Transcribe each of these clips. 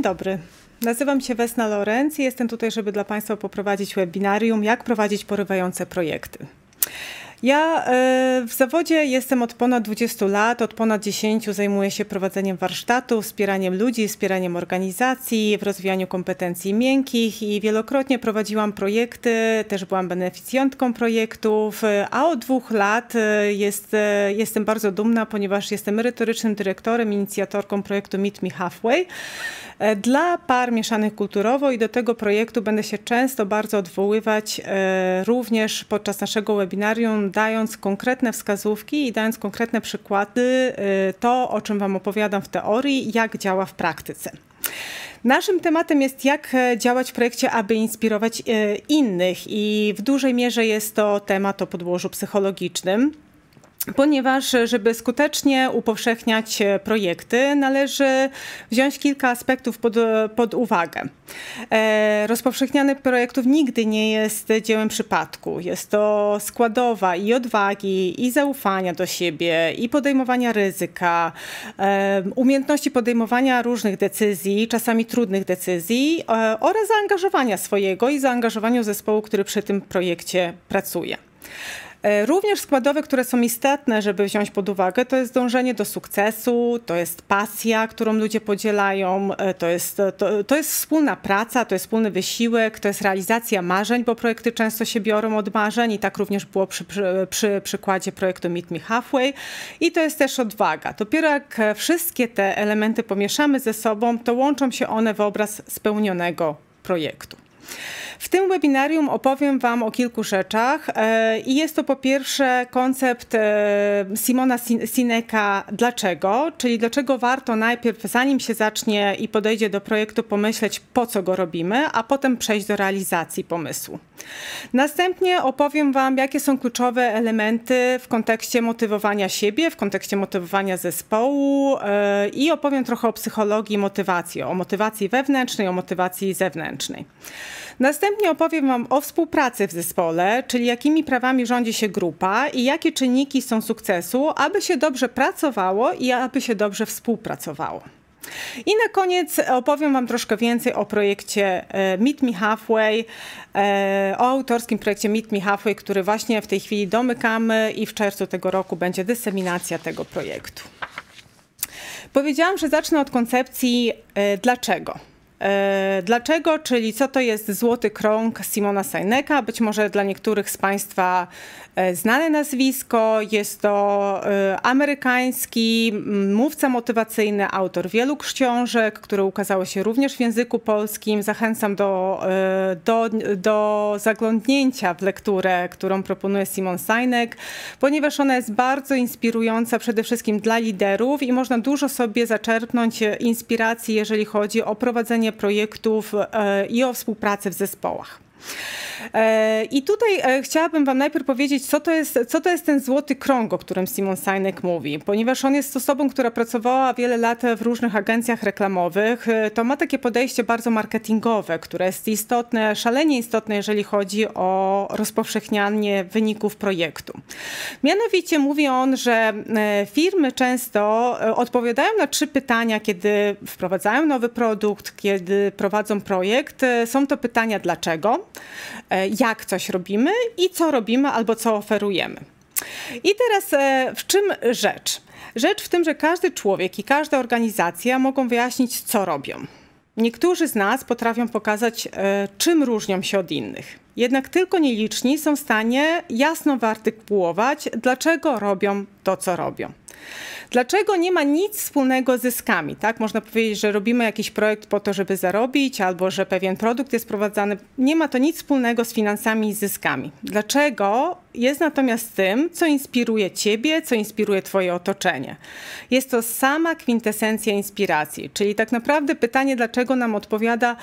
dobry. Nazywam się Wesna Lorenz i jestem tutaj, żeby dla Państwa poprowadzić webinarium Jak prowadzić porywające projekty. Ja w zawodzie jestem od ponad 20 lat, od ponad 10 zajmuję się prowadzeniem warsztatów, wspieraniem ludzi, wspieraniem organizacji, w rozwijaniu kompetencji miękkich i wielokrotnie prowadziłam projekty, też byłam beneficjentką projektów, a od 2 lat jestem bardzo dumna, ponieważ jestem merytorycznym dyrektorem, inicjatorką projektu Meet Me Halfway dla par mieszanych kulturowo i do tego projektu będę się często bardzo odwoływać również podczas naszego webinarium, dając konkretne wskazówki i dając konkretne przykłady, to o czym Wam opowiadam w teorii, jak działa w praktyce. Naszym tematem jest, jak działać w projekcie, aby inspirować innych i w dużej mierze jest to temat o podłożu psychologicznym. Ponieważ, żeby skutecznie upowszechniać projekty, należy wziąć kilka aspektów pod uwagę. Rozpowszechnianie projektów nigdy nie jest dziełem przypadku. Jest to składowa i odwagi, i zaufania do siebie, i podejmowania ryzyka, umiejętności podejmowania różnych decyzji, czasami trudnych decyzji oraz zaangażowania swojego i zaangażowania zespołu, który przy tym projekcie pracuje. Również składowe, które są istotne, żeby wziąć pod uwagę, to jest dążenie do sukcesu, to jest pasja, którą ludzie podzielają, to jest wspólna praca, to jest wspólny wysiłek, to jest realizacja marzeń, bo projekty często się biorą od marzeń i tak również było przy przykładzie projektu Meet Me Halfway. I to jest też odwaga. Dopiero jak wszystkie te elementy pomieszamy ze sobą, to łączą się one w obraz spełnionego projektu. W tym webinarium opowiem Wam o kilku rzeczach i jest to po pierwsze koncept Simona Sineka dlaczego, czyli dlaczego warto najpierw, zanim się zacznie i podejdzie do projektu, pomyśleć, po co go robimy, a potem przejść do realizacji pomysłu. Następnie opowiem Wam, jakie są kluczowe elementy w kontekście motywowania siebie, w kontekście motywowania zespołu i opowiem trochę o psychologii motywacji, o motywacji wewnętrznej, o motywacji zewnętrznej. Następnie opowiem Wam o współpracy w zespole, czyli jakimi prawami rządzi się grupa i jakie czynniki są sukcesu, aby się dobrze pracowało i aby się dobrze współpracowało. I na koniec opowiem Wam troszkę więcej o projekcie Meet Me Halfway, o autorskim projekcie Meet Me Halfway, który właśnie w tej chwili domykamy i w czerwcu tego roku będzie dyseminacja tego projektu. Powiedziałam, że zacznę od koncepcji dlaczego. Dlaczego, czyli co to jest złoty krąg Simona Sineka? Być może dla niektórych z Państwa znane nazwisko. Jest to amerykański mówca motywacyjny, autor wielu książek, które ukazały się również w języku polskim. Zachęcam do zaglądnięcia w lekturę, którą proponuje Simon Sinek, ponieważ ona jest bardzo inspirująca przede wszystkim dla liderów i można dużo sobie zaczerpnąć inspiracji, jeżeli chodzi o prowadzenie projektów i o współpracę w zespołach. I tutaj chciałabym Wam najpierw powiedzieć, co to jest ten złoty krąg, o którym Simon Sinek mówi. Ponieważ on jest osobą, która pracowała wiele lat w różnych agencjach reklamowych, to ma takie podejście bardzo marketingowe, które jest istotne, szalenie istotne, jeżeli chodzi o rozpowszechnianie wyników projektu. Mianowicie mówi on, że firmy często odpowiadają na 3 pytania, kiedy wprowadzają nowy produkt, kiedy prowadzą projekt. Są to pytania dlaczego, jak coś robimy i co robimy albo co oferujemy. I teraz w czym rzecz? Rzecz w tym, że każdy człowiek i każda organizacja mogą wyjaśnić, co robią. Niektórzy z nas potrafią pokazać, czym różnią się od innych. Jednak tylko nieliczni są w stanie jasno wyartykułować, dlaczego robią to, co robią. Dlaczego nie ma nic wspólnego z zyskami? Tak? Można powiedzieć, że robimy jakiś projekt po to, żeby zarobić, albo że pewien produkt jest prowadzany. Nie ma to nic wspólnego z finansami i zyskami. Dlaczego? Jest natomiast tym, co inspiruje Ciebie, co inspiruje Twoje otoczenie. Jest to sama kwintesencja inspiracji, czyli tak naprawdę pytanie, dlaczego nam odpowiada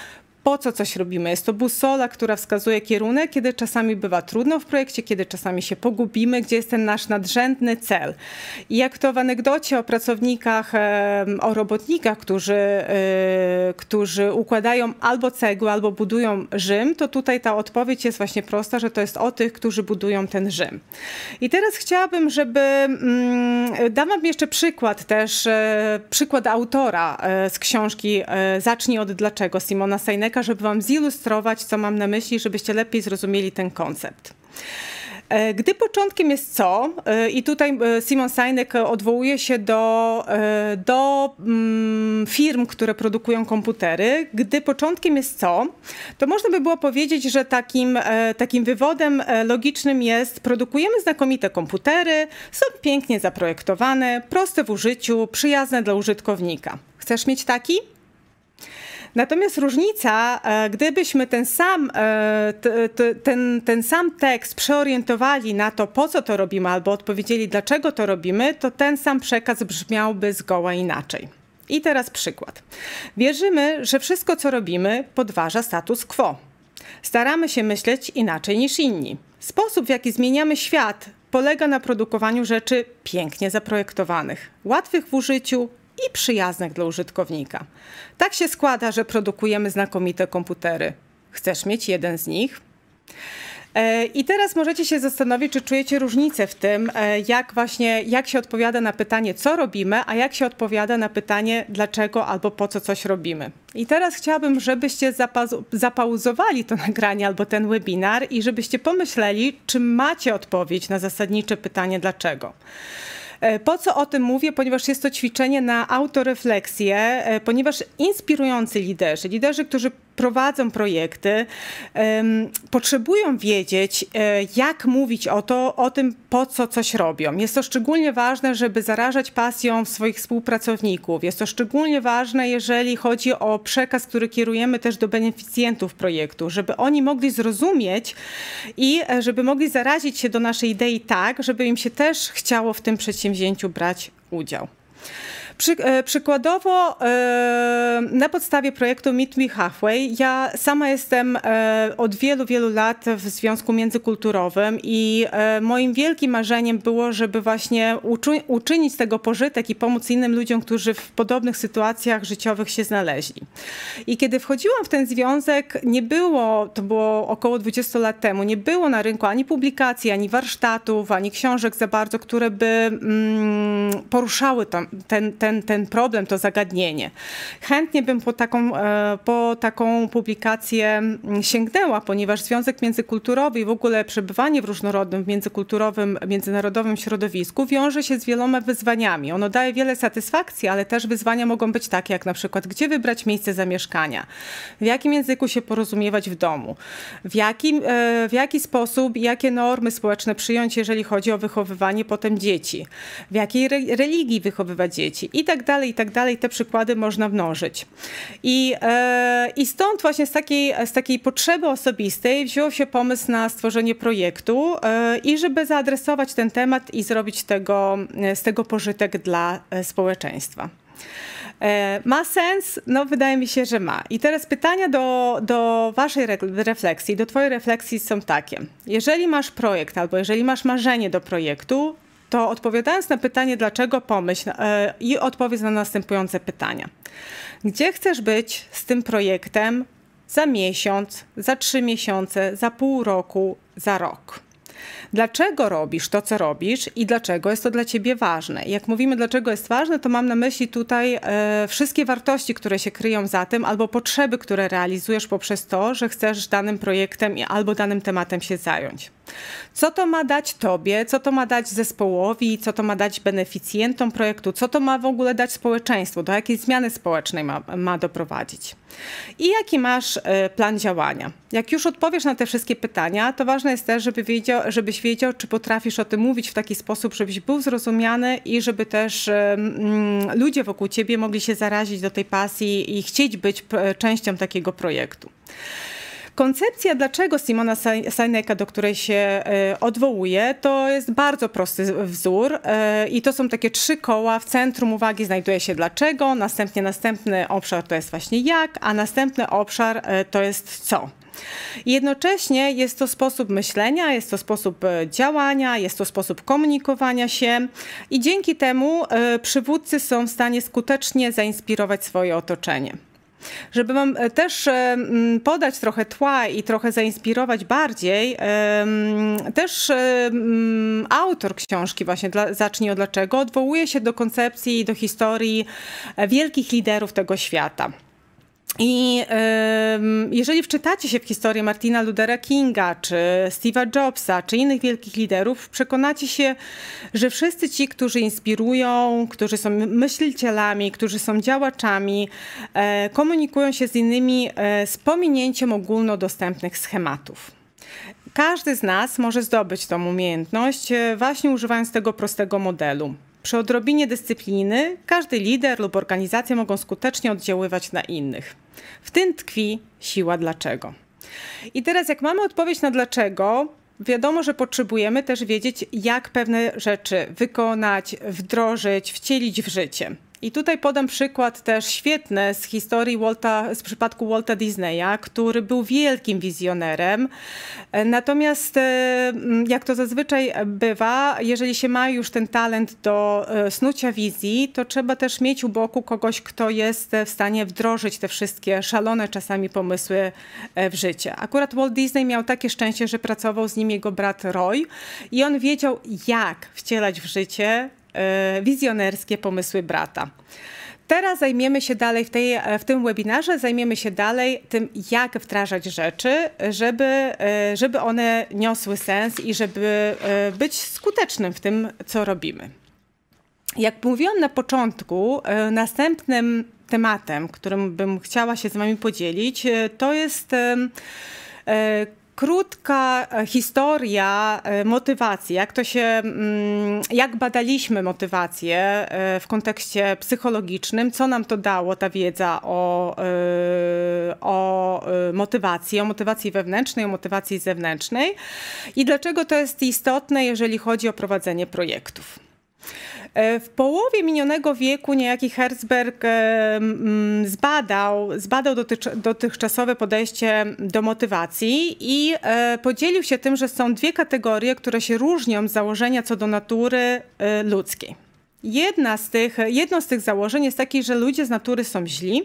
po co coś robimy. Jest to busola, która wskazuje kierunek, kiedy czasami bywa trudno w projekcie, kiedy czasami się pogubimy, gdzie jest ten nasz nadrzędny cel. I jak to w anegdocie o pracownikach, o robotnikach, którzy układają albo cegły, albo budują Rzym, to tutaj ta odpowiedź jest właśnie prosta, że to jest o tych, którzy budują ten Rzym. I teraz chciałabym, dam wam jeszcze przykład też, przykład autora z książki Zacznij od dlaczego Simona Sineka, żeby wam zilustrować, co mam na myśli, żebyście lepiej zrozumieli ten koncept. Gdy początkiem jest co, i tutaj Simon Sinek odwołuje się do firm, które produkują komputery. Gdy początkiem jest co, to można by było powiedzieć, że takim wywodem logicznym jest: produkujemy znakomite komputery, są pięknie zaprojektowane, proste w użyciu, przyjazne dla użytkownika. Chcesz mieć taki? Natomiast różnica, gdybyśmy ten sam tekst przeorientowali na to, po co to robimy, albo odpowiedzieli, dlaczego to robimy, to ten sam przekaz brzmiałby zgoła inaczej. I teraz przykład. Wierzymy, że wszystko, co robimy, podważa status quo. Staramy się myśleć inaczej niż inni. Sposób, w jaki zmieniamy świat, polega na produkowaniu rzeczy pięknie zaprojektowanych, łatwych w użyciu i przyjaznych dla użytkownika. Tak się składa, że produkujemy znakomite komputery. Chcesz mieć jeden z nich? I teraz możecie się zastanowić, czy czujecie różnicę w tym, jak się odpowiada na pytanie, co robimy, a jak się odpowiada na pytanie, dlaczego albo po co coś robimy. I teraz chciałabym, żebyście zapauzowali to nagranie albo ten webinar i żebyście pomyśleli, czy macie odpowiedź na zasadnicze pytanie, dlaczego. Po co o tym mówię? Ponieważ jest to ćwiczenie na autorefleksję, ponieważ inspirujący liderzy, którzy prowadzą projekty, potrzebują wiedzieć, jak mówić o tym, po co coś robią. Jest to szczególnie ważne, żeby zarażać pasją swoich współpracowników. Jest to szczególnie ważne, jeżeli chodzi o przekaz, który kierujemy też do beneficjentów projektu, żeby oni mogli zrozumieć i żeby mogli zarazić się do naszej idei tak, żeby im się też chciało w tym przedsięwzięciu brać udział. Przykładowo na podstawie projektu Meet Me Halfway ja sama jestem od wielu lat w związku międzykulturowym i moim wielkim marzeniem było, żeby właśnie uczynić z tego pożytek i pomóc innym ludziom, którzy w podobnych sytuacjach życiowych się znaleźli. I kiedy wchodziłam w ten związek, to było około 20 lat temu, nie było na rynku ani publikacji, ani warsztatów, ani książek za bardzo, które by poruszały ten problem, to zagadnienie. Chętnie bym po taką publikację sięgnęła, ponieważ związek międzykulturowy i w ogóle przebywanie w różnorodnym, międzykulturowym, międzynarodowym środowisku wiąże się z wieloma wyzwaniami. Ono daje wiele satysfakcji, ale też wyzwania mogą być takie, jak na przykład, gdzie wybrać miejsce zamieszkania, w jakim języku się porozumiewać w domu, w jaki sposób, jakie normy społeczne przyjąć, jeżeli chodzi o wychowywanie potem dzieci, w jakiej religii wychowywać dzieci i tak dalej, te przykłady można mnożyć. I stąd właśnie z takiej potrzeby osobistej wziął się pomysł na stworzenie projektu i żeby zaadresować ten temat i zrobić z tego pożytek dla społeczeństwa. Ma sens? No wydaje mi się, że ma. I teraz pytania do waszej refleksji, do twojej refleksji są takie. Jeżeli masz projekt albo jeżeli masz marzenie do projektu, to odpowiadając na pytanie dlaczego, pomyśl i odpowiedz na następujące pytania. Gdzie chcesz być z tym projektem za miesiąc, za 3 miesiące, za pół roku, za rok? Dlaczego robisz to, co robisz i dlaczego jest to dla ciebie ważne? I jak mówimy, dlaczego jest ważne, to mam na myśli tutaj wszystkie wartości, które się kryją za tym, albo potrzeby, które realizujesz poprzez to, że chcesz danym projektem albo danym tematem się zająć. Co to ma dać tobie, co to ma dać zespołowi, co to ma dać beneficjentom projektu, co to ma w ogóle dać społeczeństwu, do jakiej zmiany społecznej ma doprowadzić. I jaki masz plan działania. Jak już odpowiesz na te wszystkie pytania, to ważne jest też, żebyś wiedział, czy potrafisz o tym mówić w taki sposób, żebyś był zrozumiany i żeby też ludzie wokół ciebie mogli się zarazić do tej pasji i chcieć być częścią takiego projektu. Koncepcja, dlaczego Simona Sineka, do której się odwołuje, to jest bardzo prosty wzór i to są takie 3 koła. W centrum uwagi znajduje się dlaczego, następny obszar to jest właśnie jak, a następny obszar to jest co. I jednocześnie jest to sposób myślenia, jest to sposób działania, jest to sposób komunikowania się i dzięki temu przywódcy są w stanie skutecznie zainspirować swoje otoczenie. Żeby wam też podać trochę tła i trochę zainspirować bardziej, też autor książki właśnie Zacznij od dlaczego odwołuje się do koncepcji i do historii wielkich liderów tego świata. I jeżeli wczytacie się w historię Martina Luthera Kinga, czy Steve'a Jobsa, czy innych wielkich liderów, przekonacie się, że wszyscy ci, którzy inspirują, którzy są myślicielami, którzy są działaczami, komunikują się z innymi z pominięciem ogólnodostępnych schematów. Każdy z nas może zdobyć tą umiejętność właśnie używając tego prostego modelu. Przy odrobinie dyscypliny każdy lider lub organizacja mogą skutecznie oddziaływać na innych. W tym tkwi siła dlaczego. I teraz jak mamy odpowiedź na dlaczego, wiadomo, że potrzebujemy też wiedzieć, jak pewne rzeczy wykonać, wdrożyć, wcielić w życie. I tutaj podam przykład też świetny z historii z przypadku Walta Disneya, który był wielkim wizjonerem. Natomiast jak to zazwyczaj bywa, jeżeli się ma już ten talent do snucia wizji, to trzeba też mieć u boku kogoś, kto jest w stanie wdrożyć te wszystkie szalone czasami pomysły w życie. Akurat Walt Disney miał takie szczęście, że pracował z nim jego brat Roy i on wiedział, jak wcielać w życie wizjonerskie pomysły brata. Teraz zajmiemy się dalej w tym webinarze, zajmiemy się dalej tym, jak wdrażać rzeczy, żeby one niosły sens i żeby być skutecznym w tym, co robimy. Jak mówiłam na początku, następnym tematem, którym bym chciała się z wami podzielić, to jest krótka historia motywacji, jak badaliśmy motywację w kontekście psychologicznym, co nam to dało ta wiedza o motywacji wewnętrznej, o motywacji zewnętrznej i dlaczego to jest istotne, jeżeli chodzi o prowadzenie projektów. W połowie minionego wieku niejaki Herzberg zbadał dotychczasowe podejście do motywacji i podzielił się tym, że są 2 kategorie, które się różnią z założenia co do natury ludzkiej. Jedno z tych założeń jest takie, że ludzie z natury są źli,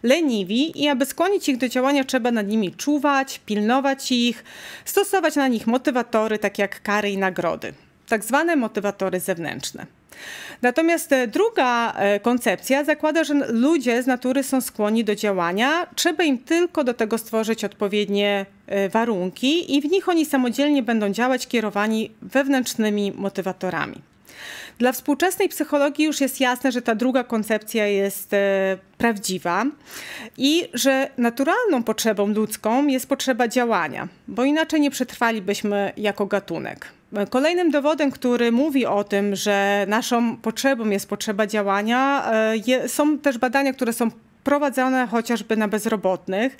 leniwi i aby skłonić ich do działania, trzeba nad nimi czuwać, pilnować ich, stosować na nich motywatory, takie jak kary i nagrody. Tak zwane motywatory zewnętrzne. Natomiast druga koncepcja zakłada, że ludzie z natury są skłonni do działania, trzeba im tylko do tego stworzyć odpowiednie warunki i w nich oni samodzielnie będą działać kierowani wewnętrznymi motywatorami. Dla współczesnej psychologii już jest jasne, że ta druga koncepcja jest prawdziwa i że naturalną potrzebą ludzką jest potrzeba działania, bo inaczej nie przetrwalibyśmy jako gatunek. Kolejnym dowodem, który mówi o tym, że naszą potrzebą jest potrzeba działania, są też badania, które są prowadzone chociażby na bezrobotnych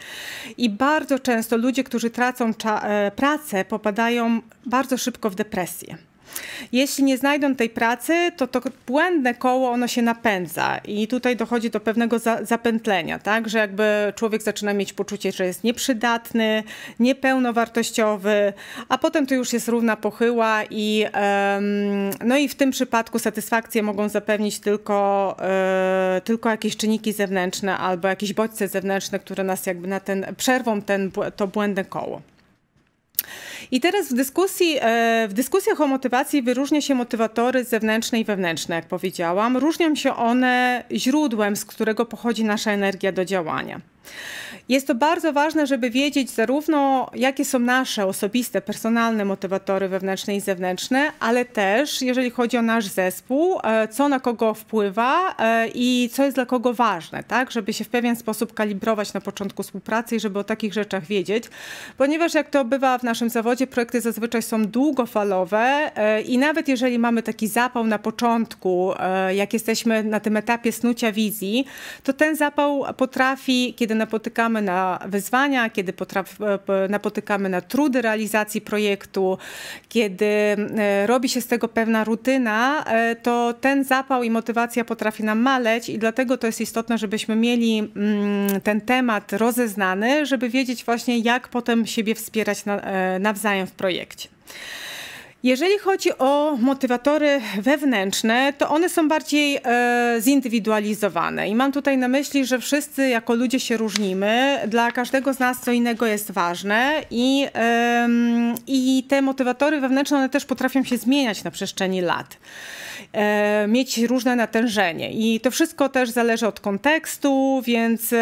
i bardzo często ludzie, którzy tracą pracę, popadają bardzo szybko w depresję. Jeśli nie znajdą tej pracy, to błędne koło ono się napędza i tutaj dochodzi do pewnego zapętlenia, tak? Że jakby człowiek zaczyna mieć poczucie, że jest nieprzydatny, niepełnowartościowy, a potem to już jest równa pochyła i no i w tym przypadku satysfakcję mogą zapewnić tylko jakieś czynniki zewnętrzne albo jakieś bodźce zewnętrzne, które nas jakby przerwą to błędne koło. I teraz w dyskusjach o motywacji wyróżnia się motywatory zewnętrzne i wewnętrzne, jak powiedziałam. Różnią się one źródłem, z którego pochodzi nasza energia do działania. Jest to bardzo ważne, żeby wiedzieć zarówno, jakie są nasze osobiste, personalne motywatory wewnętrzne i zewnętrzne, ale też, jeżeli chodzi o nasz zespół, co na kogo wpływa i co jest dla kogo ważne, tak? Żeby się w pewien sposób kalibrować na początku współpracy i żeby o takich rzeczach wiedzieć, ponieważ jak to bywa w naszym zawodzie, projekty zazwyczaj są długofalowe i nawet jeżeli mamy taki zapał na początku, jak jesteśmy na tym etapie snucia wizji, to ten zapał potrafi, kiedy kiedy napotykamy na wyzwania, kiedy napotykamy na trudy realizacji projektu, kiedy robi się z tego pewna rutyna, to ten zapał i motywacja potrafi nam maleć i dlatego to jest istotne, żebyśmy mieli ten temat rozeznany, żeby wiedzieć właśnie, jak potem siebie wspierać nawzajem w projekcie. Jeżeli chodzi o motywatory wewnętrzne, to one są bardziej zindywidualizowane i mam tutaj na myśli, że wszyscy jako ludzie się różnimy, dla każdego z nas co innego jest ważne i te motywatory wewnętrzne, one też potrafią się zmieniać na przestrzeni lat. Mieć różne natężenie i to wszystko też zależy od kontekstu, więc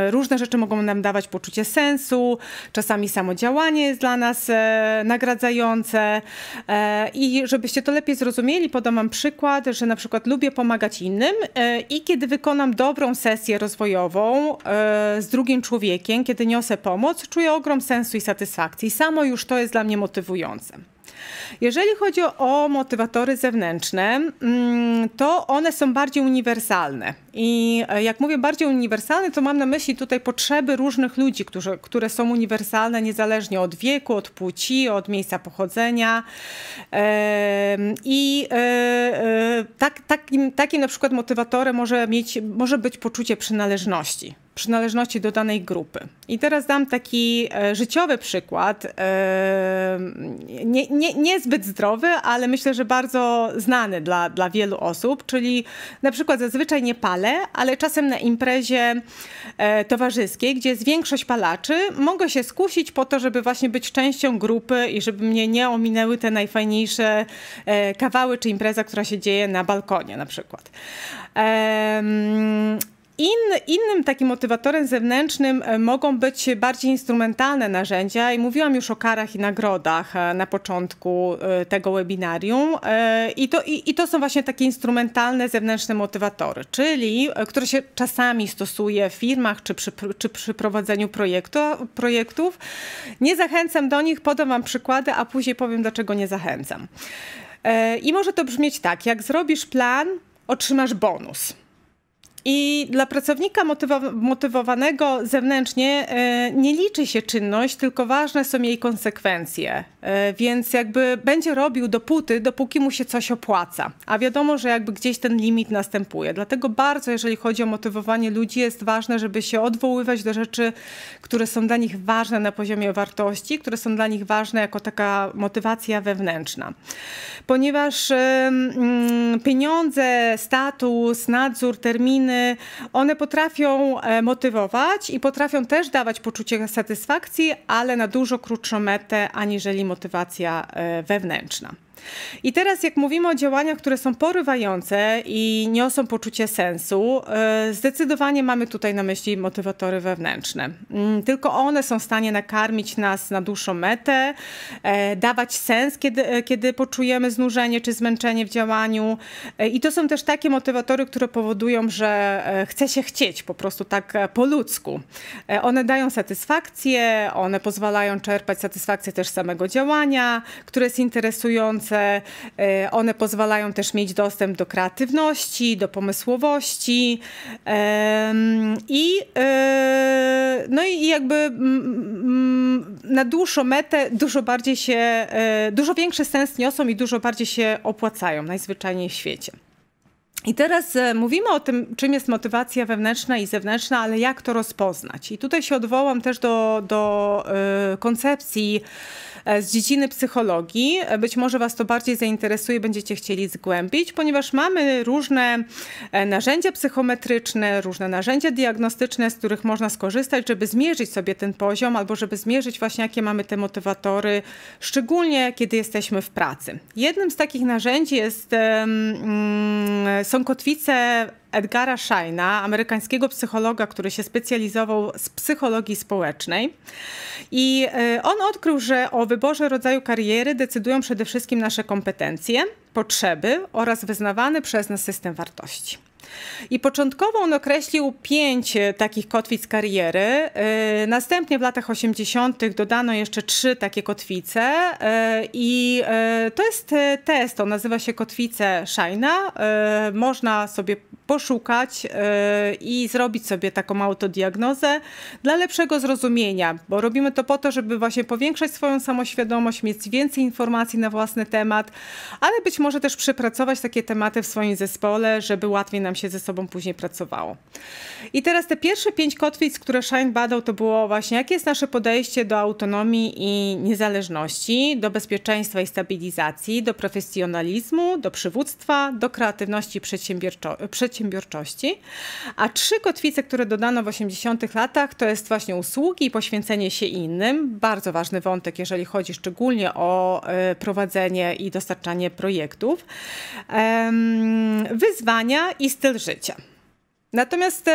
różne rzeczy mogą nam dawać poczucie sensu, czasami samo działanie jest dla nas nagradzające i żebyście to lepiej zrozumieli, podam wam przykład, że na przykład lubię pomagać innym i kiedy wykonam dobrą sesję rozwojową z drugim człowiekiem, kiedy niosę pomoc, czuję ogrom sensu i satysfakcji. Samo już to jest dla mnie motywujące. Jeżeli chodzi o motywatory zewnętrzne, to one są bardziej uniwersalne. I jak mówię bardziej uniwersalne, to mam na myśli tutaj potrzeby różnych ludzi, które są uniwersalne niezależnie od wieku, od płci, od miejsca pochodzenia. I takim na przykład motywatorem może być poczucie przynależności do danej grupy. I teraz dam taki życiowy przykład, niezbyt zdrowy, ale myślę, że bardzo znany dla wielu osób, czyli na przykład zazwyczaj nie palę, ale czasem na imprezie towarzyskiej, gdzie jest większość palaczy, mogę się skusić po to, żeby właśnie być częścią grupy i żeby mnie nie ominęły te najfajniejsze kawały czy impreza, która się dzieje na balkonie na przykład. Innym takim motywatorem zewnętrznym mogą być bardziej instrumentalne narzędzia i mówiłam już o karach i nagrodach na początku tego webinarium i to są właśnie takie instrumentalne zewnętrzne motywatory, czyli które się czasami stosuje w firmach czy przy prowadzeniu projektów. Nie zachęcam do nich, podam wam przykłady, a później powiem, dlaczego nie zachęcam. I może to brzmieć tak, jak zrobisz plan, otrzymasz bonus. I dla pracownika motywowanego zewnętrznie nie liczy się czynność, tylko ważne są jej konsekwencje. Więc jakby będzie robił dopóki mu się coś opłaca. A wiadomo, że jakby gdzieś ten limit następuje. Dlatego bardzo, jeżeli chodzi o motywowanie ludzi, jest ważne, żeby się odwoływać do rzeczy, które są dla nich ważne na poziomie wartości, które są dla nich ważne jako taka motywacja wewnętrzna. Ponieważ pieniądze, status, nadzór, terminy, one potrafią motywować i potrafią też dawać poczucie satysfakcji, ale na dużo krótszą metę aniżeli motywacja wewnętrzna. I teraz jak mówimy o działaniach, które są porywające i niosą poczucie sensu, zdecydowanie mamy tutaj na myśli motywatory wewnętrzne. Tylko one są w stanie nakarmić nas na dłuższą metę, dawać sens, kiedy poczujemy znużenie czy zmęczenie w działaniu. I to są też takie motywatory, które powodują, że chce się chcieć po prostu tak po ludzku. One dają satysfakcję, one pozwalają czerpać satysfakcję też z samego działania, które jest interesujące. One pozwalają też mieć dostęp do kreatywności, do pomysłowości no i jakby na dłuższą metę dużo większy sens niosą i dużo bardziej się opłacają najzwyczajniej w świecie. I teraz mówimy o tym, czym jest motywacja wewnętrzna i zewnętrzna, ale jak to rozpoznać. I tutaj się odwołam też do koncepcji z dziedziny psychologii. Być może was to bardziej zainteresuje, będziecie chcieli zgłębić, ponieważ mamy różne narzędzia psychometryczne, różne narzędzia diagnostyczne, z których można skorzystać, żeby zmierzyć sobie ten poziom albo żeby zmierzyć właśnie, jakie mamy te motywatory, szczególnie kiedy jesteśmy w pracy. Jednym z takich narzędzi są kotwice Edgara Scheina, amerykańskiego psychologa, który się specjalizował z psychologii społecznej. I on odkrył, że o wyborze rodzaju kariery decydują przede wszystkim nasze kompetencje, potrzeby oraz wyznawany przez nas system wartości. I początkowo on określił 5 takich kotwic kariery. Następnie w latach 80. dodano jeszcze 3 takie kotwice to jest test, on nazywa się kotwice Scheina. Można sobie poszukać i zrobić sobie taką autodiagnozę dla lepszego zrozumienia, bo robimy to po to, żeby właśnie powiększać swoją samoświadomość, mieć więcej informacji na własny temat, ale być może też przepracować takie tematy w swoim zespole, żeby łatwiej nam się ze sobą później pracowało. I teraz te pierwsze 5 kotwic, które Shine badał, to było właśnie, jakie jest nasze podejście do autonomii i niezależności, do bezpieczeństwa i stabilizacji, do profesjonalizmu, do przywództwa, do kreatywności i przedsiębiorczości. A 3 kotwice, które dodano w 80-tych latach, to jest właśnie usługi i poświęcenie się innym. Bardzo ważny wątek, jeżeli chodzi szczególnie o prowadzenie i dostarczanie projektów. Wyzwania i styl życia. Natomiast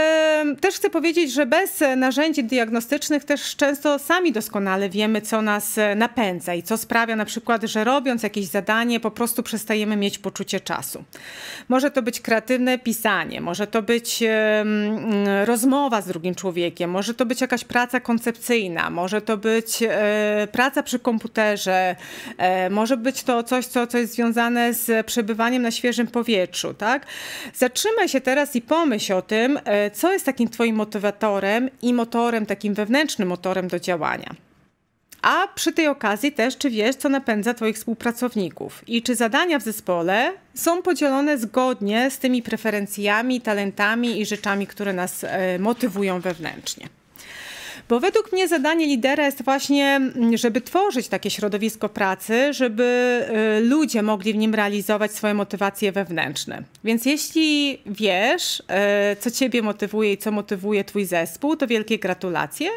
też chcę powiedzieć, że bez narzędzi diagnostycznych też często sami doskonale wiemy, co nas napędza i co sprawia na przykład, że robiąc jakieś zadanie po prostu przestajemy mieć poczucie czasu. Może to być kreatywne pisanie, może to być rozmowa z drugim człowiekiem, może to być jakaś praca koncepcyjna, może to być praca przy komputerze, może być to coś, co jest związane z przebywaniem na świeżym powietrzu, tak? Zatrzymaj się teraz i pomyśl o tym, co jest takim twoim motywatorem i motorem, takim wewnętrznym motorem do działania. A przy tej okazji też, czy wiesz, co napędza twoich współpracowników i czy zadania w zespole są podzielone zgodnie z tymi preferencjami, talentami i rzeczami, które nas motywują wewnętrznie. Bo według mnie zadanie lidera jest właśnie, żeby tworzyć takie środowisko pracy, żeby ludzie mogli w nim realizować swoje motywacje wewnętrzne. Więc jeśli wiesz, co ciebie motywuje i co motywuje twój zespół, to wielkie gratulacje.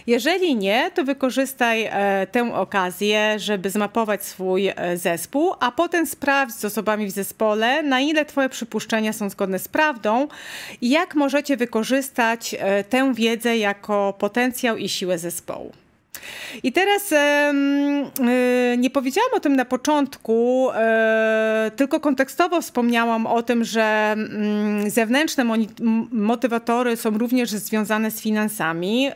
Jeżeli nie, to wykorzystaj tę okazję, żeby zmapować swój zespół, a potem sprawdź z osobami w zespole, na ile twoje przypuszczenia są zgodne z prawdą i jak możecie wykorzystać tę wiedzę jako potencjał i siłę zespołu. I teraz nie powiedziałam o tym na początku, tylko kontekstowo wspomniałam o tym, że zewnętrzne motywatory są również związane z finansami,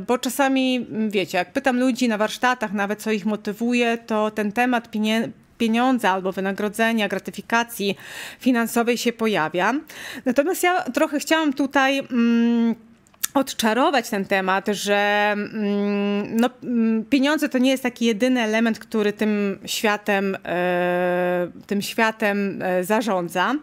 bo czasami, wiecie, jak pytam ludzi na warsztatach nawet, co ich motywuje, to ten temat pieniądza albo wynagrodzenia, gratyfikacji finansowej się pojawia. Natomiast ja trochę chciałam tutaj odczarować ten temat, że pieniądze to nie jest taki jedyny element, który tym światem zarządza.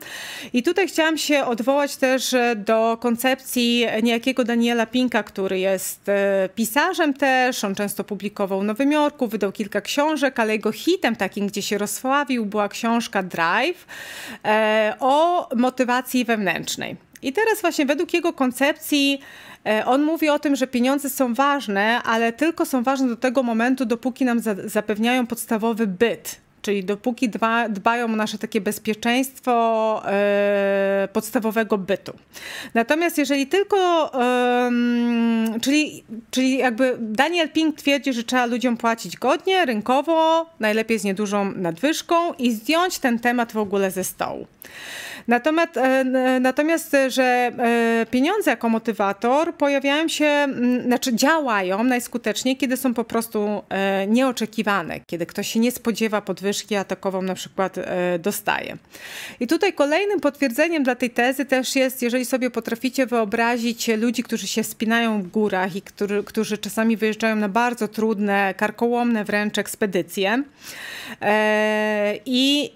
I tutaj chciałam się odwołać też do koncepcji niejakiego Daniela Pinka, który jest pisarzem też. On często publikował w Nowym Jorku, wydał kilka książek, ale jego hitem takim, gdzie się rozsławił, była książka Drive o motywacji wewnętrznej. I teraz właśnie według jego koncepcji on mówi o tym, że pieniądze są ważne, ale tylko są ważne do tego momentu, dopóki nam zapewniają podstawowy byt. Czyli dopóki dbają o nasze takie bezpieczeństwo podstawowego bytu. Natomiast jeżeli tylko, czyli jakby Daniel Pink twierdzi, że trzeba ludziom płacić godnie, rynkowo, najlepiej z niedużą nadwyżką i zdjąć ten temat w ogóle ze stołu. Natomiast, że pieniądze jako motywator pojawiają się, działają najskuteczniej, kiedy są po prostu nieoczekiwane, kiedy ktoś się nie spodziewa podwyżki, a takową na przykład dostaje. I tutaj kolejnym potwierdzeniem dla tej tezy też jest, jeżeli sobie potraficie wyobrazić ludzi, którzy się wspinają w górach i którzy czasami wyjeżdżają na bardzo trudne, karkołomne wręcz ekspedycje i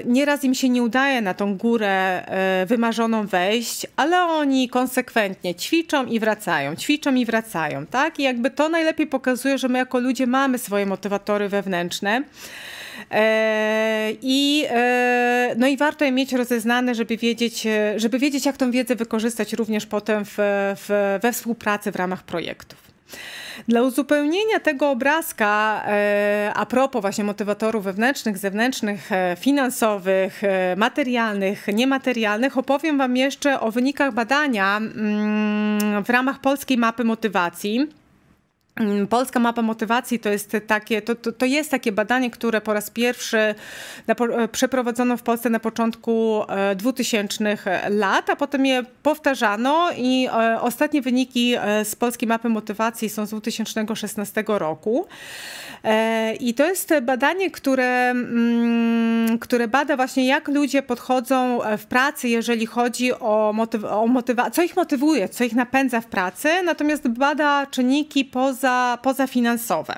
nieraz im się nie udaje na tą górę wymarzoną wejść, ale oni konsekwentnie ćwiczą i wracają, tak? I jakby to najlepiej pokazuje, że my jako ludzie mamy swoje motywatory wewnętrzne. No i warto je mieć rozeznane, żeby wiedzieć, jak tą wiedzę wykorzystać również potem we współpracy w ramach projektów. Dla uzupełnienia tego obrazka, a propos właśnie motywatorów wewnętrznych, zewnętrznych, finansowych, materialnych, niematerialnych, opowiem wam jeszcze o wynikach badania w ramach Polskiej Mapy Motywacji. Polska Mapa Motywacji to jest takie badanie, które po raz pierwszy przeprowadzono w Polsce na początku 2000 lat, a potem je powtarzano i ostatnie wyniki z Polskiej Mapy Motywacji są z 2016 roku. I to jest badanie, które bada właśnie, jak ludzie podchodzą w pracy, jeżeli chodzi o motywację, co ich motywuje, co ich napędza w pracy, natomiast bada czynniki pozafinansowe.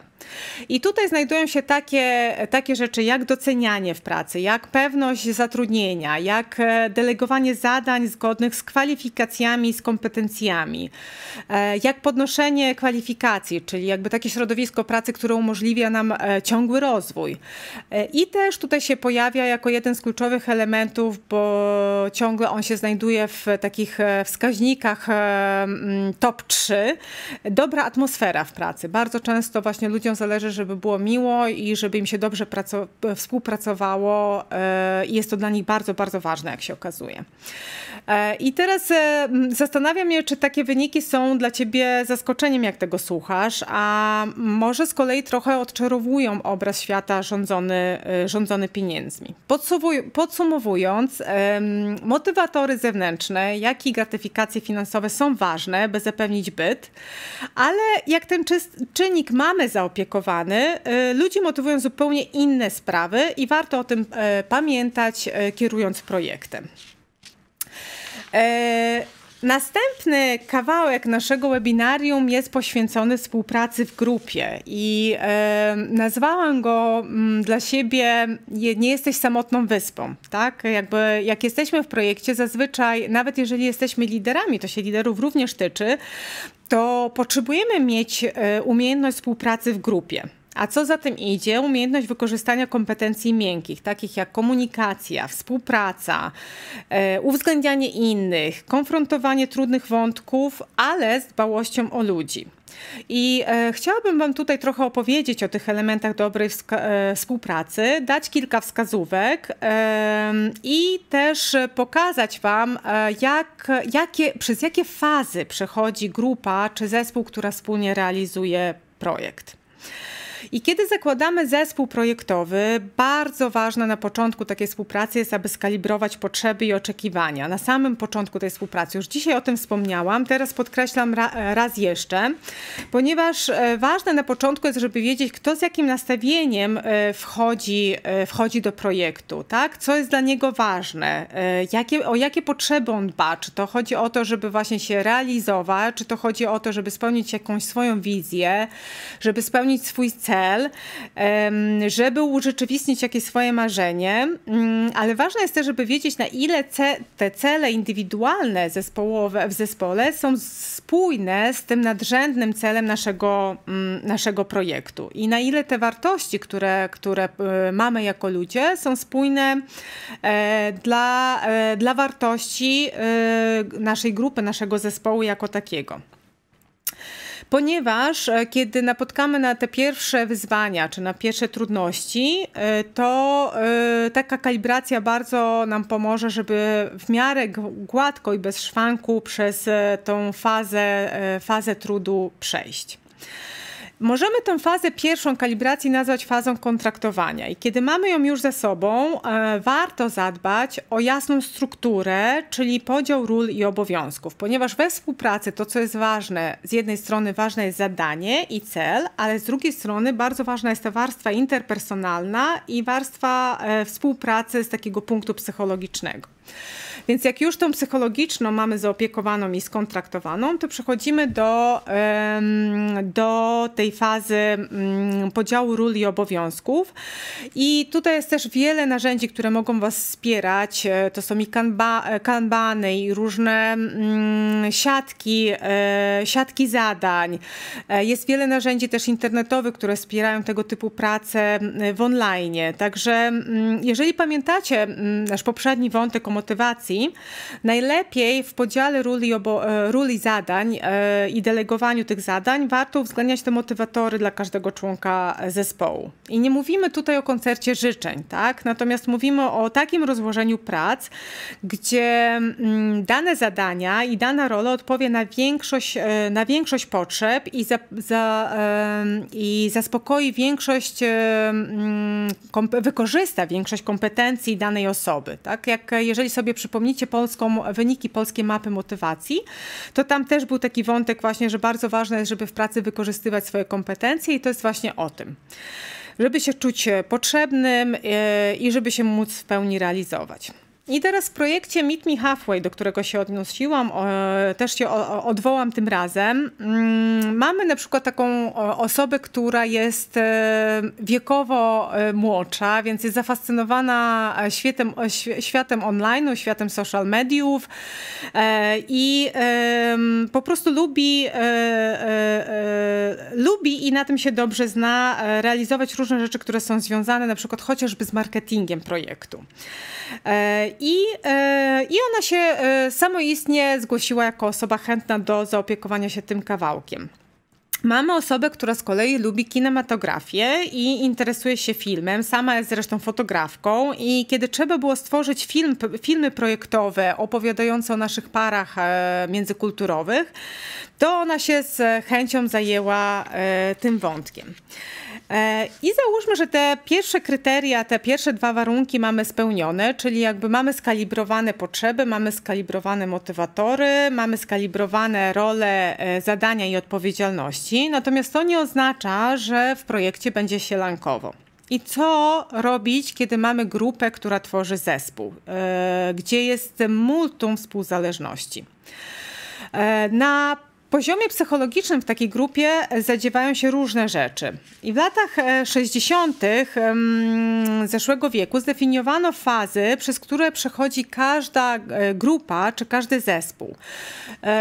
I tutaj znajdują się takie rzeczy jak docenianie w pracy, jak pewność zatrudnienia, jak delegowanie zadań zgodnych z kwalifikacjami, z kompetencjami, jak podnoszenie kwalifikacji, czyli jakby takie środowisko pracy, które umożliwia nam ciągły rozwój. I też tutaj się pojawia jako jeden z kluczowych elementów, bo ciągle on się znajduje w takich wskaźnikach top 3, dobra atmosfera w pracy. Bardzo często właśnie ludziom zależy, żeby było miło i żeby im się dobrze współpracowało i jest to dla nich bardzo, bardzo ważne, jak się okazuje. I teraz zastanawiam się, czy takie wyniki są dla ciebie zaskoczeniem, jak tego słuchasz, a może z kolei trochę odczarowują obraz świata rządzony pieniędzmi. Podsumowując, motywatory zewnętrzne, jak i gratyfikacje finansowe są ważne, by zapewnić byt, ale jak ten czynnik mamy zaopiekowany, ludzi motywują zupełnie inne sprawy i warto o tym pamiętać, kierując projektem. Następny kawałek naszego webinarium jest poświęcony współpracy w grupie i nazwałam go dla siebie "Nie jesteś samotną wyspą". Tak? Jak jesteśmy w projekcie, zazwyczaj, nawet jeżeli jesteśmy liderami, to się liderów również tyczy, to potrzebujemy mieć umiejętność współpracy w grupie. A co za tym idzie? Umiejętność wykorzystania kompetencji miękkich, takich jak komunikacja, współpraca, uwzględnianie innych, konfrontowanie trudnych wątków, ale z dbałością o ludzi. I chciałabym wam tutaj trochę opowiedzieć o tych elementach dobrej współpracy, dać kilka wskazówek i też pokazać wam, przez jakie fazy przechodzi grupa czy zespół, która wspólnie realizuje projekt. I kiedy zakładamy zespół projektowy, bardzo ważne na początku takiej współpracy jest, aby skalibrować potrzeby i oczekiwania. Na samym początku tej współpracy. Już dzisiaj o tym wspomniałam, teraz podkreślam raz jeszcze, ponieważ ważne na początku jest, żeby wiedzieć, kto z jakim nastawieniem wchodzi do projektu, tak? Co jest dla niego ważne, o jakie potrzeby on dba. Czy to chodzi o to, żeby właśnie się realizować, czy to chodzi o to, żeby spełnić jakąś swoją wizję, żeby spełnić swój cel, żeby urzeczywistnić jakieś swoje marzenie, ale ważne jest też, żeby wiedzieć, na ile te cele indywidualne w zespole są spójne z tym nadrzędnym celem naszego projektu i na ile te wartości, które mamy jako ludzie, są spójne dla wartości naszej grupy, naszego zespołu jako takiego. Ponieważ kiedy napotkamy na te pierwsze wyzwania, czy na pierwsze trudności, to taka kalibracja bardzo nam pomoże, żeby w miarę gładko i bez szwanku przez tą fazę trudu przejść. Możemy tę fazę pierwszą kalibracji nazwać fazą kontraktowania i kiedy mamy ją już ze sobą, warto zadbać o jasną strukturę, czyli podział ról i obowiązków, ponieważ we współpracy to, co jest ważne, z jednej strony ważne jest zadanie i cel, ale z drugiej strony bardzo ważna jest ta warstwa interpersonalna i warstwa współpracy z takiego punktu psychologicznego. Więc jak już tą psychologiczną mamy zaopiekowaną i skontraktowaną, to przechodzimy do tej fazy podziału ról i obowiązków. I tutaj jest też wiele narzędzi, które mogą was wspierać. To są i kanbany, i różne siatki zadań. Jest wiele narzędzi też internetowych, które wspierają tego typu pracę w online. Także jeżeli pamiętacie nasz poprzedni wątek o motywacji, najlepiej w podziale ról i zadań i delegowaniu tych zadań warto uwzględniać te motywatory dla każdego członka zespołu. I nie mówimy tutaj o koncercie życzeń, tak? Natomiast mówimy o takim rozłożeniu prac, gdzie dane zadania i dana rola odpowie na większość potrzeb i zaspokoi wykorzysta większość kompetencji danej osoby. Tak? Jeżeli sobie przypomnicie wyniki polskiej mapy motywacji, to tam też był taki wątek właśnie, że bardzo ważne jest, żeby w pracy wykorzystywać swoje kompetencje i to jest właśnie o tym. żeby się czuć potrzebnym i żeby się móc w pełni realizować. I teraz w projekcie Meet Me Halfway, do którego się odnosiłam, też się odwołam tym razem, mamy na przykład taką osobę, która jest wiekowo młodsza, więc jest zafascynowana światem online, światem social mediów i po prostu lubi i na tym się dobrze zna, realizować różne rzeczy, które są związane na przykład chociażby z marketingiem projektu. I ona się samoistnie zgłosiła jako osoba chętna do zaopiekowania się tym kawałkiem. Mamy osobę, która z kolei lubi kinematografię i interesuje się filmem. Sama jest zresztą fotografką i kiedy trzeba było stworzyć filmy projektowe opowiadające o naszych parach międzykulturowych, to ona się z chęcią zajęła tym wątkiem. I załóżmy, że te pierwsze kryteria, te pierwsze 2 warunki mamy spełnione, czyli jakby mamy skalibrowane potrzeby, mamy skalibrowane motywatory, mamy skalibrowane role, zadania i odpowiedzialności. Natomiast to nie oznacza, że w projekcie będzie sielankowo. I co robić, kiedy mamy grupę, która tworzy zespół, gdzie jest multum współzależności? Na poziomie psychologicznym w takiej grupie zadziewają się różne rzeczy. I w latach 60. zeszłego wieku zdefiniowano fazy, przez które przechodzi każda grupa czy każdy zespół.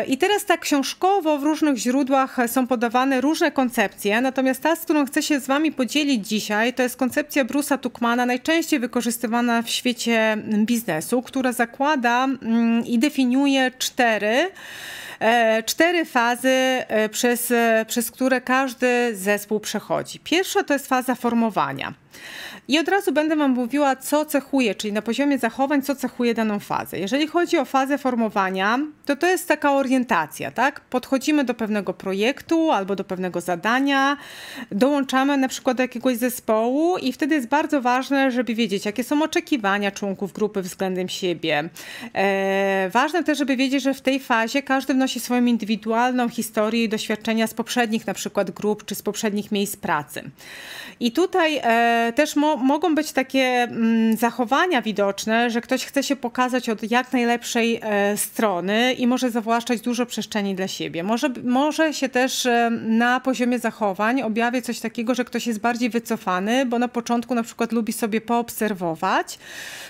I teraz tak książkowo w różnych źródłach są podawane różne koncepcje, natomiast ta, z którą chcę się z wami podzielić dzisiaj, to jest koncepcja Bruce'a Tuckmana, najczęściej wykorzystywana w świecie biznesu, która zakłada i definiuje 4 fazy, przez które każdy zespół przechodzi. Pierwsza to jest faza formowania. I od razu będę wam mówiła, co cechuje, czyli na poziomie zachowań, co cechuje daną fazę. Jeżeli chodzi o fazę formowania, to jest taka orientacja, tak? Podchodzimy do pewnego projektu albo do pewnego zadania, dołączamy na przykład do jakiegoś zespołu i wtedy jest bardzo ważne, żeby wiedzieć, jakie są oczekiwania członków grupy względem siebie. Ważne też, żeby wiedzieć, że w tej fazie każdy wnosi swoją indywidualną historię i doświadczenia z poprzednich na przykład grup czy z poprzednich miejsc pracy. I tutaj też mogą być takie zachowania widoczne, że ktoś chce się pokazać od jak najlepszej strony i może zawłaszczać dużo przestrzeni dla siebie. Może się też na poziomie zachowań objawiać coś takiego, że ktoś jest bardziej wycofany, bo na początku na przykład lubi sobie poobserwować,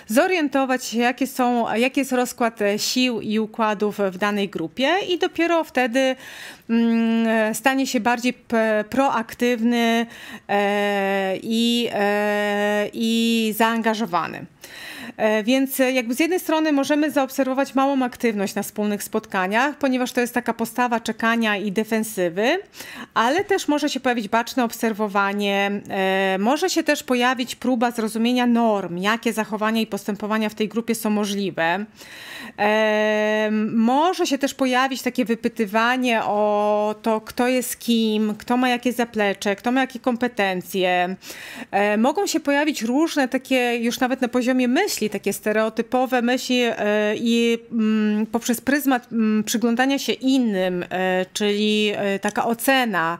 zorientować się, jaki jest rozkład sił i układów w danej grupie i dopiero wtedy stanie się bardziej proaktywny i zaangażowany. Więc jakby z jednej strony możemy zaobserwować małą aktywność na wspólnych spotkaniach, ponieważ to jest taka postawa czekania i defensywy, ale też może się pojawić baczne obserwowanie, może się też pojawić próba zrozumienia norm, jakie zachowania i postępowania w tej grupie są możliwe. Może się też pojawić takie wypytywanie o to, kto jest kim, kto ma jakie zaplecze, kto ma jakie kompetencje. Mogą się pojawić różne takie już nawet na poziomie myśli, takie stereotypowe myśli i poprzez pryzmat przyglądania się innym, czyli taka ocena,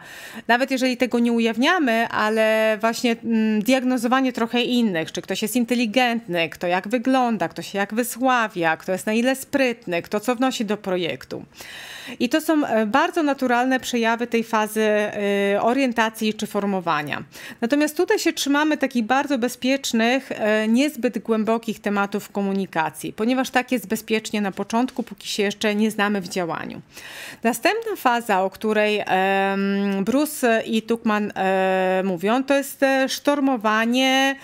nawet jeżeli tego nie ujawniamy, ale właśnie diagnozowanie trochę innych, czy ktoś jest inteligentny, kto jak wygląda, kto się jak wysławia, kto jest na ile sprytny, kto co wnosi do projektu. I to są bardzo naturalne przejawy tej fazy orientacji czy formowania. Natomiast tutaj się trzymamy takich bardzo bezpiecznych, niezbyt głębokich tematów komunikacji, ponieważ tak jest bezpiecznie na początku, póki się jeszcze nie znamy w działaniu. Następna faza, o której Bruce i Tuckman mówią, to jest sztormowanie,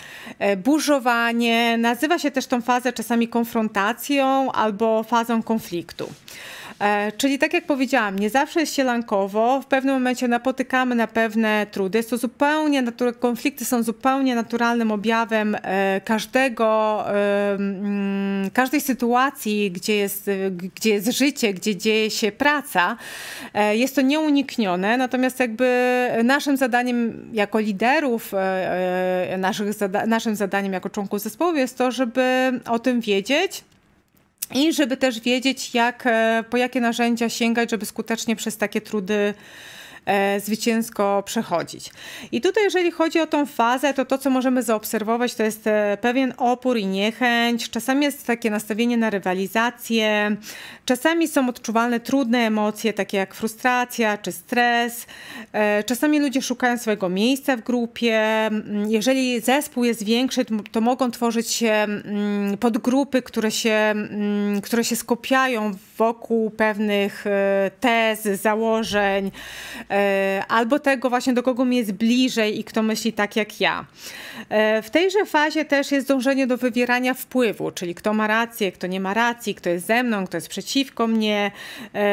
burzowanie. Nazywa się też tą fazę czasami konfrontacją albo fazą konfliktu. Czyli tak jak powiedziałam, nie zawsze jest sielankowo, w pewnym momencie napotykamy na pewne trudy. Jest to konflikty są zupełnie naturalnym objawem każdej sytuacji, gdzie jest życie, gdzie dzieje się praca. Jest to nieuniknione, natomiast jakby naszym zadaniem jako liderów, naszym zadaniem jako członków zespołu jest to, żeby o tym wiedzieć, i żeby też wiedzieć, po jakie narzędzia sięgać, żeby skutecznie przez takie trudy zwycięsko przechodzić. I tutaj jeżeli chodzi o tą fazę, to co możemy zaobserwować, to jest pewien opór i niechęć. Czasami jest takie nastawienie na rywalizację. Czasami są odczuwalne trudne emocje, takie jak frustracja czy stres. Czasami ludzie szukają swojego miejsca w grupie. Jeżeli zespół jest większy, to mogą tworzyć się podgrupy, które się skupiają wokół pewnych tez, założeń, albo tego właśnie, do kogo mi jest bliżej i kto myśli tak jak ja. W tejże fazie też jest dążenie do wywierania wpływu, czyli kto ma rację, kto nie ma racji, kto jest ze mną, kto jest przeciwko mnie.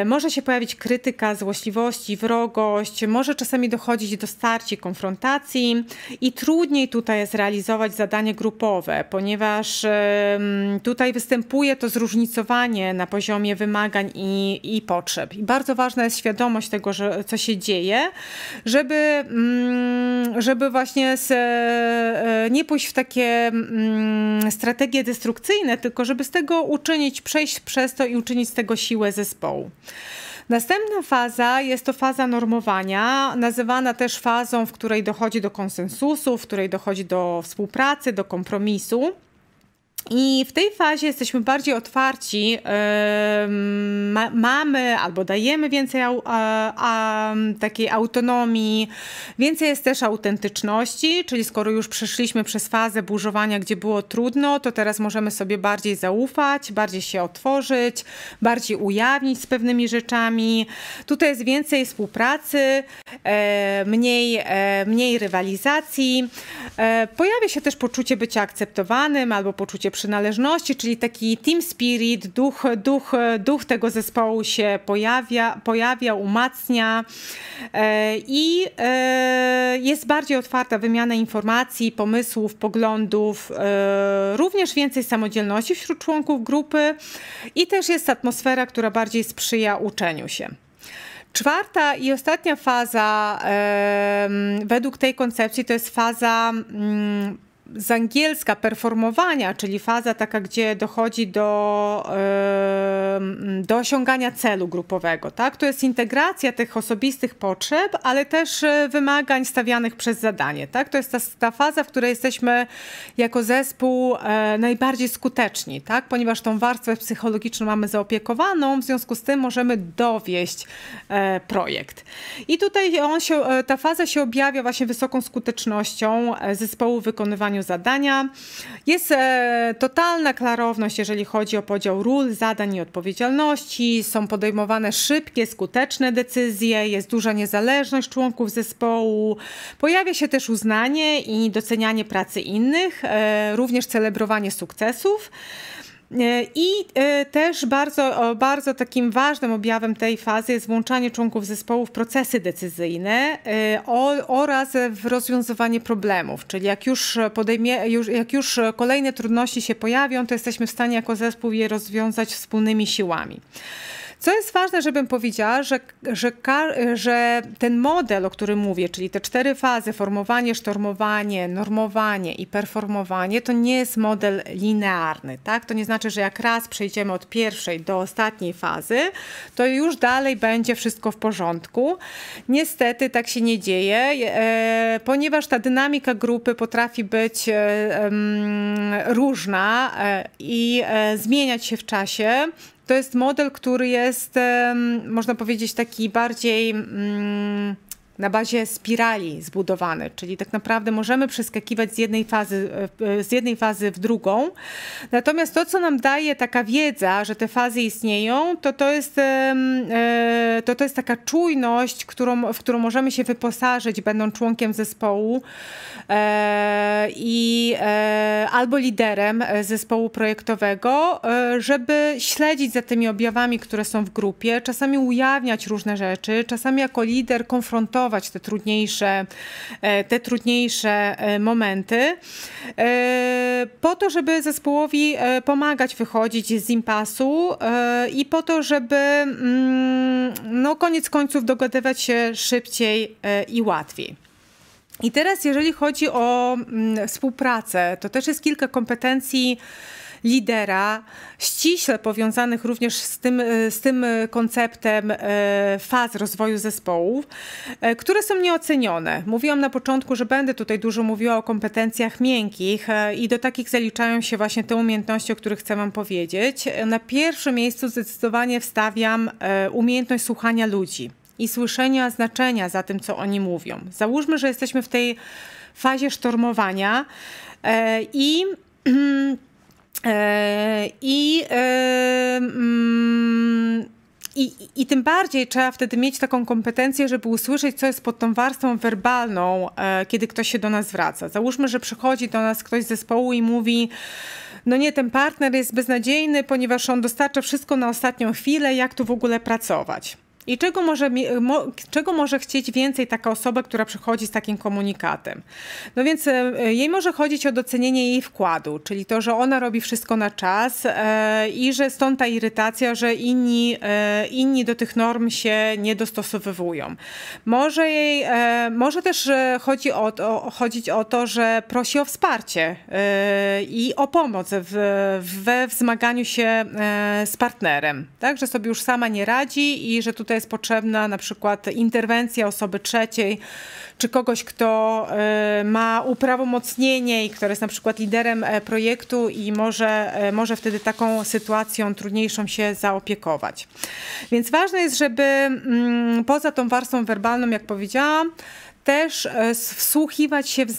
Może się pojawić krytyka, złośliwości, wrogość, może czasami dochodzić do starć i konfrontacji i trudniej tutaj jest realizować zadanie grupowe, ponieważ tutaj występuje to zróżnicowanie na poziomie wymagań i potrzeb. I bardzo ważna jest świadomość tego, co się dzieje, żeby właśnie nie pójść w takie strategie destrukcyjne, tylko żeby z tego przejść przez to i uczynić z tego siłę zespołu. Następna faza jest to faza normowania, nazywana też fazą, w której dochodzi do konsensusu, w której dochodzi do współpracy, do kompromisu. I w tej fazie jesteśmy bardziej otwarci, mamy albo dajemy więcej takiej autonomii, więcej jest też autentyczności, czyli skoro już przeszliśmy przez fazę burzowania, gdzie było trudno, to teraz możemy sobie bardziej zaufać, bardziej się otworzyć, bardziej ujawnić z pewnymi rzeczami. Tutaj jest więcej współpracy, mniej rywalizacji. Pojawia się też poczucie bycia akceptowanym albo poczucie przynależności, czyli taki team spirit, duch tego zespołu się pojawia, umacnia i jest bardziej otwarta wymiana informacji, pomysłów, poglądów, również więcej samodzielności wśród członków grupy i też jest atmosfera, która bardziej sprzyja uczeniu się. Czwarta i ostatnia faza według tej koncepcji to jest faza z angielska performowania, czyli faza taka, gdzie dochodzi do osiągania celu grupowego. Tak? To jest integracja tych osobistych potrzeb, ale też wymagań stawianych przez zadanie. Tak? To jest ta faza, w której jesteśmy jako zespół najbardziej skuteczni, tak? Ponieważ tą warstwę psychologiczną mamy zaopiekowaną, w związku z tym możemy dowieść projekt. I tutaj ta faza się objawia właśnie wysoką skutecznością zespołu w wykonywaniu zadania. Jest totalna klarowność, jeżeli chodzi o podział ról, zadań i odpowiedzialności. Są podejmowane szybkie, skuteczne decyzje, jest duża niezależność członków zespołu. Pojawia się też uznanie i docenianie pracy innych, również celebrowanie sukcesów. I też bardzo takim ważnym objawem tej fazy jest włączanie członków zespołu w procesy decyzyjne oraz w rozwiązywanie problemów. Czyli jak już kolejne trudności się pojawią, to jesteśmy w stanie jako zespół je rozwiązać wspólnymi siłami. Co jest ważne, żebym powiedziała, że ten model, o którym mówię, czyli te 4 fazy, formowanie, sztormowanie, normowanie i performowanie, to nie jest model linearny. Tak? To nie znaczy, że jak raz przejdziemy od pierwszej do ostatniej fazy, to już dalej będzie wszystko w porządku. Niestety tak się nie dzieje, ponieważ ta dynamika grupy potrafi być różna i zmieniać się w czasie. To jest model, który jest, można powiedzieć, taki bardziej na bazie spirali zbudowany, czyli tak naprawdę możemy przeskakiwać z jednej fazy w drugą. Natomiast to, co nam daje taka wiedza, że te fazy istnieją, to jest taka czujność, w którą możemy się wyposażyć, będąc członkiem zespołu albo liderem zespołu projektowego, żeby śledzić za tymi objawami, które są w grupie, czasami ujawniać różne rzeczy, czasami jako lider konfrontować te trudniejsze momenty, po to, żeby zespołowi pomagać wychodzić z impasu i po to, żeby koniec końców dogadywać się szybciej i łatwiej. I teraz jeżeli chodzi o współpracę, to też jest kilka kompetencji lidera, ściśle powiązanych również z tym konceptem faz rozwoju zespołów, które są nieocenione. Mówiłam na początku, że będę tutaj dużo mówiła o kompetencjach miękkich i do takich zaliczają się właśnie te umiejętności, o których chcę wam powiedzieć. Na pierwszym miejscu zdecydowanie wstawiam umiejętność słuchania ludzi i słyszenia znaczenia za tym, co oni mówią. Załóżmy, że jesteśmy w tej fazie sztormowania i tym bardziej trzeba wtedy mieć taką kompetencję, żeby usłyszeć, co jest pod tą warstwą werbalną, kiedy ktoś się do nas zwraca. Załóżmy, że przychodzi do nas ktoś z zespołu i mówi: no nie, ten partner jest beznadziejny, ponieważ on dostarcza wszystko na ostatnią chwilę, jak tu w ogóle pracować? I czego może chcieć więcej taka osoba, która przychodzi z takim komunikatem? No więc jej może chodzić o docenienie jej wkładu, czyli to, że ona robi wszystko na czas i że stąd ta irytacja, że inni do tych norm się nie dostosowywują. Może też chodzić o to, że prosi o wsparcie i o pomoc we wzmaganiu się z partnerem, tak? Że sobie już sama nie radzi i że tutaj jest potrzebna na przykład interwencja osoby trzeciej, czy kogoś, kto ma uprawomocnienie i kto jest na przykład liderem projektu i może wtedy taką sytuacją trudniejszą się zaopiekować. Więc ważne jest, żeby poza tą warstwą werbalną, jak powiedziałam, też wsłuchiwać się w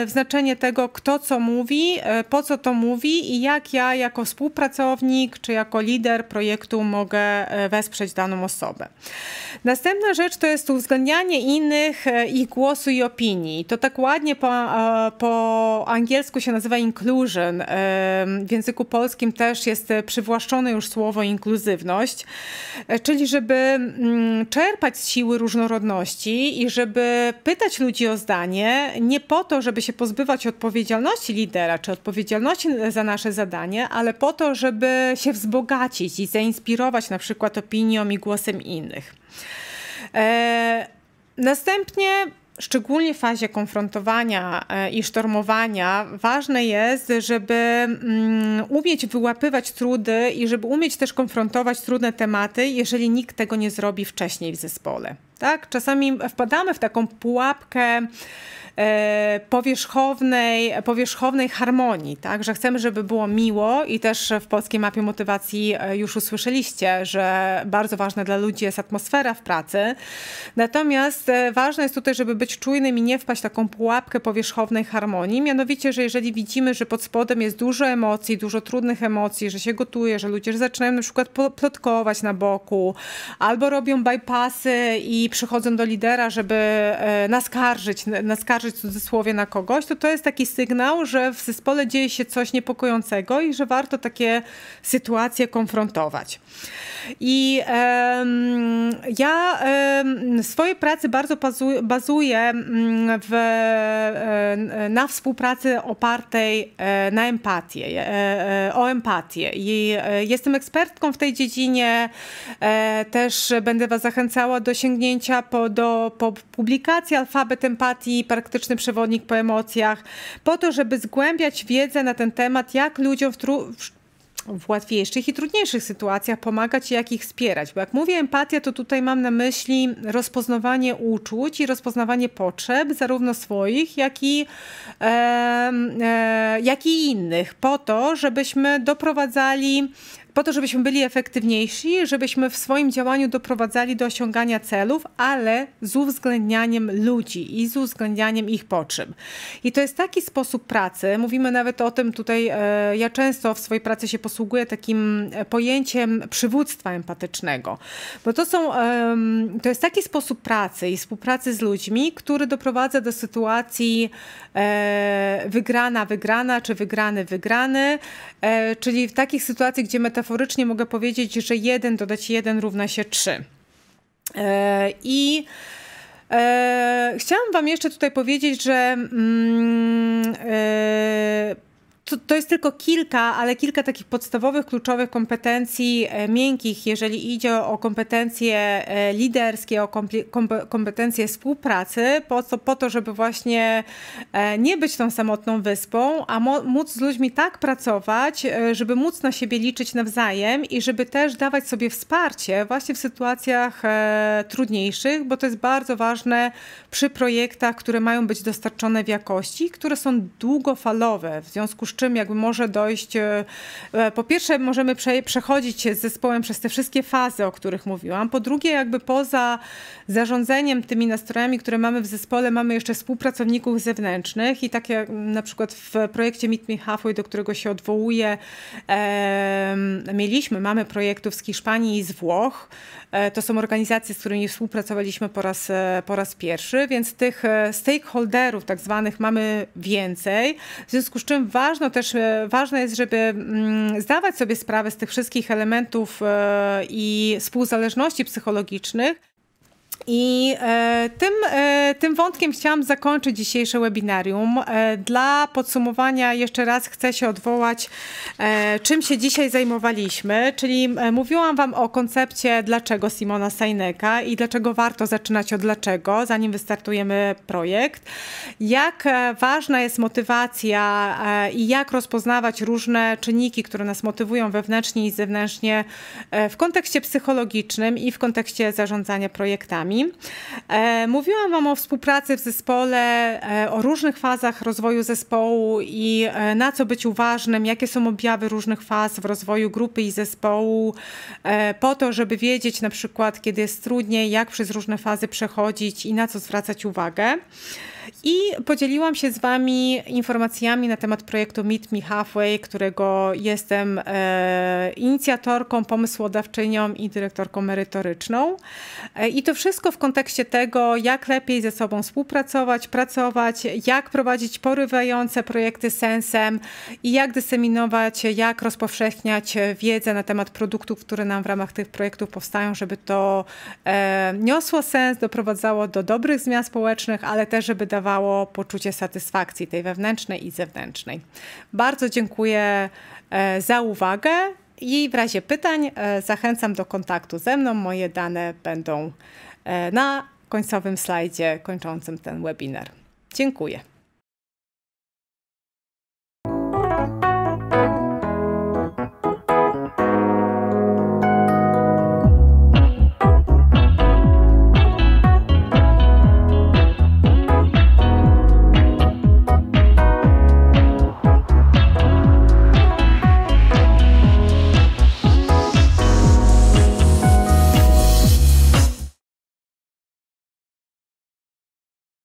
znaczenie tego, kto co mówi, po co to mówi i jak ja jako współpracownik czy jako lider projektu mogę wesprzeć daną osobę. Następna rzecz to jest uwzględnianie innych, ich głosu i opinii. To tak ładnie po angielsku się nazywa inclusion. W języku polskim też jest przywłaszczone już słowo inkluzywność, czyli żeby czerpać z siły różnorodności i żeby pytać ludzi o zdanie, nie po to, żeby się pozbywać odpowiedzialności lidera, czy odpowiedzialności za nasze zadanie, ale po to, żeby się wzbogacić i zainspirować na przykład opinią i głosem innych. Następnie, szczególnie w fazie konfrontowania i sztormowania, ważne jest, żeby umieć wyłapywać trudy i żeby umieć też konfrontować trudne tematy, jeżeli nikt tego nie zrobi wcześniej w zespole. Tak? Czasami wpadamy w taką pułapkę powierzchownej harmonii, tak? Że chcemy, żeby było miło i też w Polskiej Mapie Motywacji już usłyszeliście, że bardzo ważna dla ludzi jest atmosfera w pracy. Natomiast ważne jest tutaj, żeby być czujnym i nie wpaść w taką pułapkę powierzchownej harmonii. Mianowicie, że jeżeli widzimy, że pod spodem jest dużo emocji, dużo trudnych emocji, że się gotuje, że ludzie zaczynają na przykład plotkować na boku albo robią bypassy i przychodzą do lidera, żeby naskarżyć w cudzysłowie na kogoś, to jest taki sygnał, że w zespole dzieje się coś niepokojącego i że warto takie sytuacje konfrontować. I ja w swojej pracy bardzo bazuję na współpracy opartej na empatię, o empatię. I jestem ekspertką w tej dziedzinie. Też będę was zachęcała do sięgnięcia po publikacji Alfabet Empatii, praktyczny przewodnik po emocjach, po to, żeby zgłębiać wiedzę na ten temat, jak ludziom w łatwiejszych i trudniejszych sytuacjach pomagać i jak ich wspierać. Bo jak mówię empatia, to tutaj mam na myśli rozpoznawanie uczuć i rozpoznawanie potrzeb, zarówno swoich, jak i innych, po to, żebyśmy byli efektywniejsi, żebyśmy w swoim działaniu doprowadzali do osiągania celów, ale z uwzględnianiem ludzi i z uwzględnianiem ich potrzeb. I to jest taki sposób pracy, mówimy nawet o tym tutaj, ja często w swojej pracy się posługuję takim pojęciem przywództwa empatycznego, bo to jest taki sposób pracy i współpracy z ludźmi, który doprowadza do sytuacji wygrana czy wygrany, czyli w takich sytuacjach, gdzie metaforycznie mogę powiedzieć, że 1 dodać 1 równa się 3. Chciałam wam jeszcze tutaj powiedzieć, że To jest tylko kilka, ale kilka takich podstawowych, kluczowych kompetencji miękkich, jeżeli idzie o kompetencje liderskie, o kompetencje współpracy, po to, żeby właśnie nie być tą samotną wyspą, a móc z ludźmi tak pracować, żeby móc na siebie liczyć nawzajem i żeby też dawać sobie wsparcie właśnie w sytuacjach trudniejszych, bo to jest bardzo ważne przy projektach, które mają być dostarczone w jakości, które są długofalowe, w związku z czym jakby może dojść, po pierwsze możemy przechodzić z zespołem przez te wszystkie fazy, o których mówiłam, po drugie jakby poza zarządzeniem tymi nastrojami, które mamy w zespole, mamy jeszcze współpracowników zewnętrznych i tak jak na przykład w projekcie Meet Me Halfway, do którego się odwołuję, mamy projektów z Hiszpanii i z Włoch. To są organizacje, z którymi współpracowaliśmy po raz pierwszy, więc tych stakeholderów tak zwanych mamy więcej. W związku z czym ważne jest, żeby zdawać sobie sprawę z tych wszystkich elementów i współzależności psychologicznych. I tym wątkiem chciałam zakończyć dzisiejsze webinarium. Dla podsumowania jeszcze raz chcę się odwołać, czym się dzisiaj zajmowaliśmy, czyli mówiłam wam o koncepcie dlaczego Simona Sineka i dlaczego warto zaczynać od dlaczego, zanim wystartujemy projekt. Jak ważna jest motywacja i jak rozpoznawać różne czynniki, które nas motywują wewnętrznie i zewnętrznie w kontekście psychologicznym i w kontekście zarządzania projektami. Mówiłam wam o współpracy w zespole, o różnych fazach rozwoju zespołu i na co być uważnym, jakie są objawy różnych faz w rozwoju grupy i zespołu, po to, żeby wiedzieć na przykład, kiedy jest trudniej, jak przez różne fazy przechodzić i na co zwracać uwagę. I podzieliłam się z wami informacjami na temat projektu Meet Me Halfway, którego jestem inicjatorką, pomysłodawczynią i dyrektorką merytoryczną. I to wszystko w kontekście tego, jak lepiej ze sobą współpracować, pracować, jak prowadzić porywające projekty z sensem i jak dyseminować, jak rozpowszechniać wiedzę na temat produktów, które nam w ramach tych projektów powstają, żeby to niosło sens, doprowadzało do dobrych zmian społecznych, ale też, żeby dawało poczucie satysfakcji tej wewnętrznej i zewnętrznej. Bardzo dziękuję za uwagę i w razie pytań zachęcam do kontaktu ze mną. Moje dane będą na końcowym slajdzie kończącym ten webinar. Dziękuję.